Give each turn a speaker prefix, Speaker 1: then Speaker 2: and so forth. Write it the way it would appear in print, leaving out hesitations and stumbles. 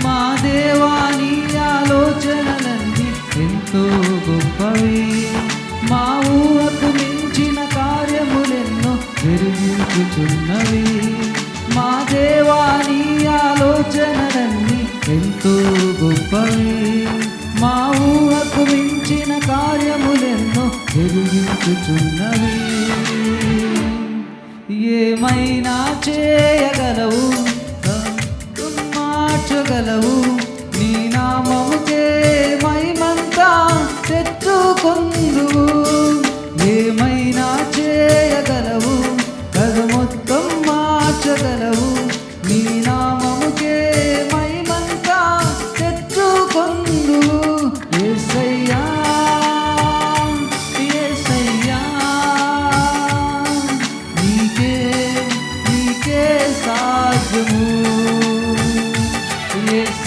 Speaker 1: మా దేవా నీ ఆలోచనలన్నీ ఎంతో గొప్పవి, మా ఊహకు మించిన కార్యములెన్నో జరిగించుచున్నవి. మా దేవా నీ ఆలోచనలన్నీ ఎంతో గొప్పవి, మా ఊహకు మించిన కార్యములెన్నో జరిగించుచున్నవి. ఏమైనా చేయగలవు, మార్చగలవు, నీ నామముకే మహిమంతా తెచ్చుకొందువు. ఏమైనా చేయగలవు, అది మొత్తం మార్చగలవు, నీ నామముకే మహిమంతా తెచ్చుకొందువు. యేసయ్యా యేసయ్యా నీకే సాధ్యము. Yes,